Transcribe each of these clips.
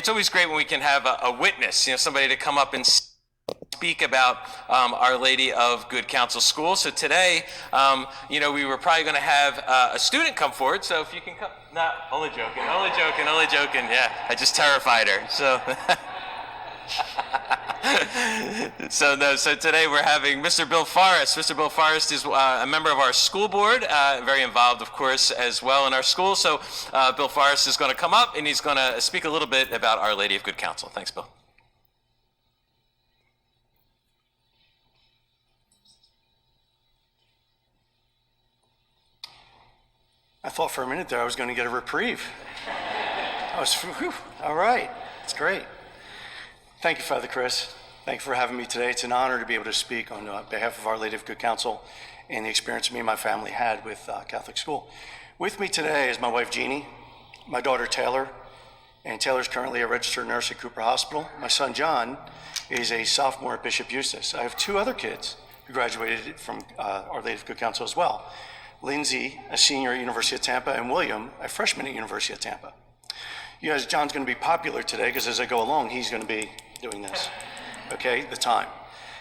it's always great when we can have a witness, somebody to come up and speak about Our Lady of Good Counsel School. So today, we were probably going to have a student come forward. So if you can come, no, only joking. Yeah, I just terrified her. So. So today we're having Mr. Bill Forrest. Mr. Bill Forrest is a member of our school board, very involved, of course, as well in our school. So Bill Forrest is going to come up and he's going to speak a little bit about Our Lady of Good Counsel. Thanks, Bill. I thought for a minute there I was going to get a reprieve. All right, it's great. Thank you, Father Chris. Thank you for having me today. It's an honor to be able to speak on behalf of Our Lady of Good Counsel and the experience me and my family had with Catholic school. With me today is my wife, Jeannie, my daughter, Taylor, and Taylor's currently a registered nurse at Cooper Hospital. My son, John, is a sophomore at Bishop Eustace. I have two other kids who graduated from Our Lady of Good Counsel as well. Lindsay, a senior at University of Tampa, and William, a freshman at University of Tampa. You guys, John's going to be popular today because as I go along, he's going to be doing this, okay, the time.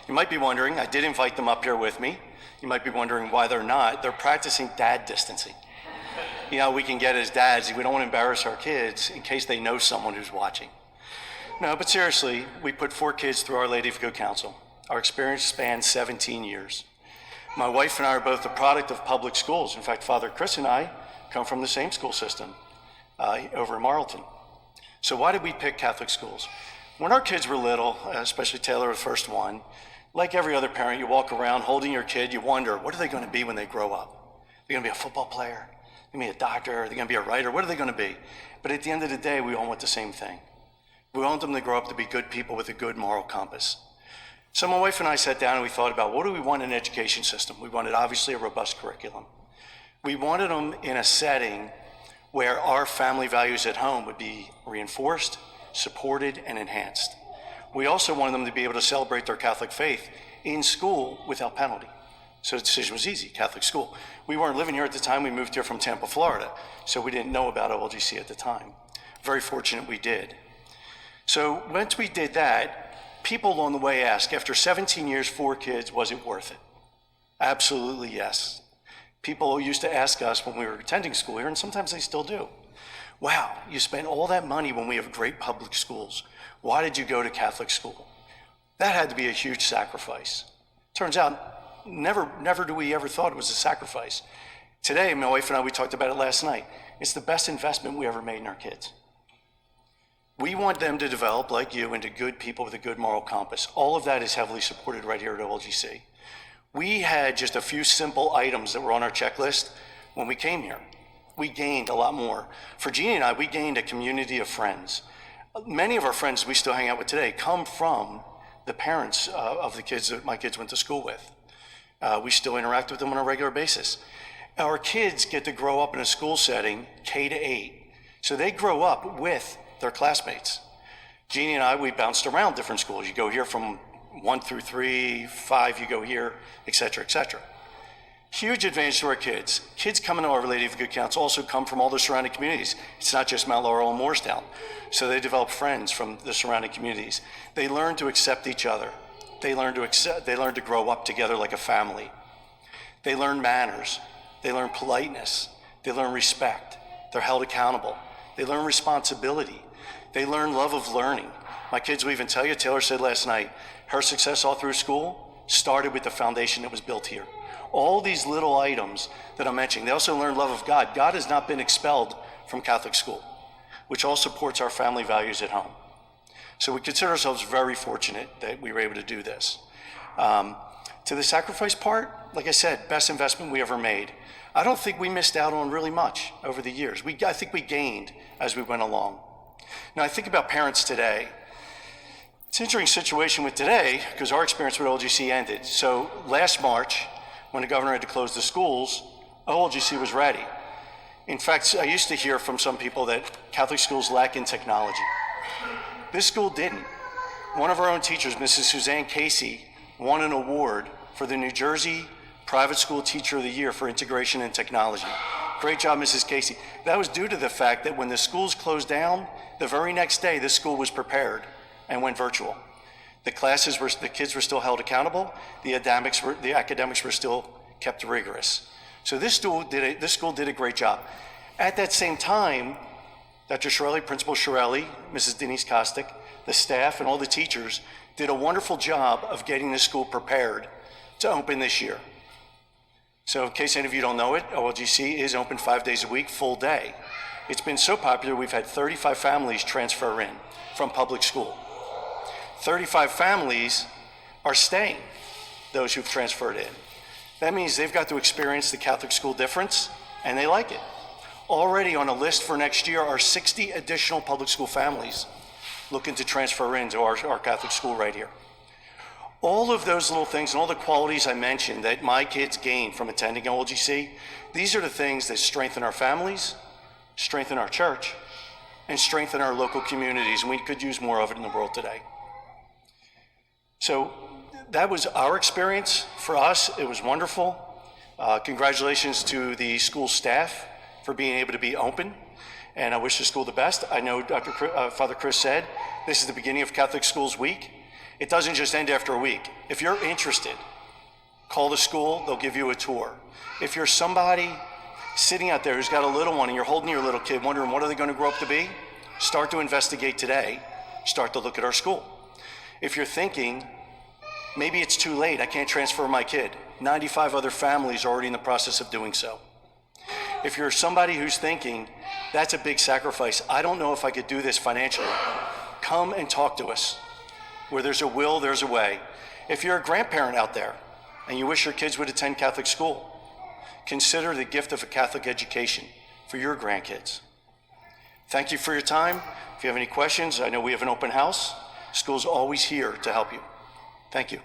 You might be wondering, I did invite them up here with me. You might be wondering why they're not. They're practicing dad distancing. We can get as dads, we don't want to embarrass our kids in case they know someone who's watching. No, but seriously, we put 4 kids through Our Lady of Good Counsel. Our experience spans 17 years. My wife and I are both the product of public schools. In fact, Father Chris and I come from the same school system over in Marlton. So why did we pick Catholic schools? When our kids were little, especially Taylor, the first one, like every other parent, you walk around holding your kid, you wonder, what are they going to be when they grow up? They're going to be a football player? They're going to be a doctor? They're going to be a writer? What are they going to be? But at the end of the day, we all want the same thing. We want them to grow up to be good people with a good moral compass. So my wife and I sat down and we thought about what do we want in an education system? We wanted obviously a robust curriculum. We wanted them in a setting where our family values at home would be reinforced, supported, and enhanced. We also wanted them to be able to celebrate their Catholic faith in school without penalty. So the decision was easy, Catholic school. We weren't living here at the time. We moved here from Tampa, Florida, so we didn't know about OLGC at the time. Very fortunate we did. So once we did that, people along the way ask, after 17 years, 4 kids, was it worth it? Absolutely yes. People used to ask us when we were attending school here, and sometimes they still do, wow, you spent all that money when we have great public schools. Why did you go to Catholic school? That had to be a huge sacrifice. Turns out, never do we ever thought it was a sacrifice. Today, my wife and I, we talked about it last night. It's the best investment we ever made in our kids. We want them to develop, like you, into good people with a good moral compass. All of that is heavily supported right here at OLGC. We had just a few simple items that were on our checklist when we came here. We gained a lot more. For Jeannie and I, we gained a community of friends. Many of our friends we still hang out with today come from the parents of the kids that my kids went to school with. We still interact with them on a regular basis. Our kids get to grow up in a school setting, K to 8. So they grow up with their classmates. Jeannie and I, we bounced around different schools. You go here from 1 through 3, 5, you go here, et cetera, et cetera. Huge advantage to our kids. Kids coming to Our Lady of Good Counsel also come from all the surrounding communities. It's not just Mount Laurel and Moorestown. So they develop friends from the surrounding communities. They learn to accept each other. They learn to grow up together like a family. They learn manners. They learn politeness. They learn respect. They're held accountable. They learn responsibility. They learn love of learning. My kids will even tell you, Taylor said last night, her success all through school started with the foundation that was built here. All these little items that I'm mentioning, they also learn love of God. God has not been expelled from Catholic school, which all supports our family values at home. So we consider ourselves very fortunate that we were able to do this. To the sacrifice part, like I said, best investment we ever made. I don't think we missed out on really much over the years. I think we gained as we went along. Now I think about parents today. It's an interesting situation with today because our experience with OLGC ended. So last March, when the governor had to close the schools, OLGC was ready. In fact, I used to hear from some people that Catholic schools lack in technology. This school didn't. One of our own teachers, Mrs. Suzanne Casey, won an award for the New Jersey Private School Teacher of the Year for integration and technology. Great job, Mrs. Casey. That was due to the fact that when the schools closed down, the very next day, this school was prepared and went virtual. The kids were still held accountable. The academics were still kept rigorous. So this school did a great job. At that same time, Dr. Shirelli, Principal Shirelli, Mrs. Denise Kostick, the staff, and all the teachers did a wonderful job of getting the school prepared to open this year. So in case any of you don't know it, OLGC is open 5 days a week, full day. It's been so popular, we've had 35 families transfer in from public school. 35 families are staying, those who've transferred in. That means they've got to experience the Catholic school difference, and they like it. Already on a list for next year are 60 additional public school families looking to transfer into our Catholic school right here. All of those little things and all the qualities I mentioned that my kids gain from attending OLGC, these are the things that strengthen our families, strengthen our church, and strengthen our local communities, and we could use more of it in the world today. So that was our experience. For us, it was wonderful. Congratulations to the school staff for being able to be open, and I wish the school the best. I know Father Chris said this is the beginning of Catholic Schools Week. It doesn't just end after a week. If you're interested, call the school, they'll give you a tour. If you're somebody sitting out there who's got a little one and you're holding your little kid wondering what are they going to grow up to be, start to investigate today, start to look at our school. If you're thinking, maybe it's too late, I can't transfer my kid, 95 other families are already in the process of doing so. If you're somebody who's thinking, that's a big sacrifice, I don't know if I could do this financially, come and talk to us. Where there's a will, there's a way. If you're a grandparent out there and you wish your kids would attend Catholic school, consider the gift of a Catholic education for your grandkids. Thank you for your time. If you have any questions, I know we have an open house. School's always here to help you. Thank you.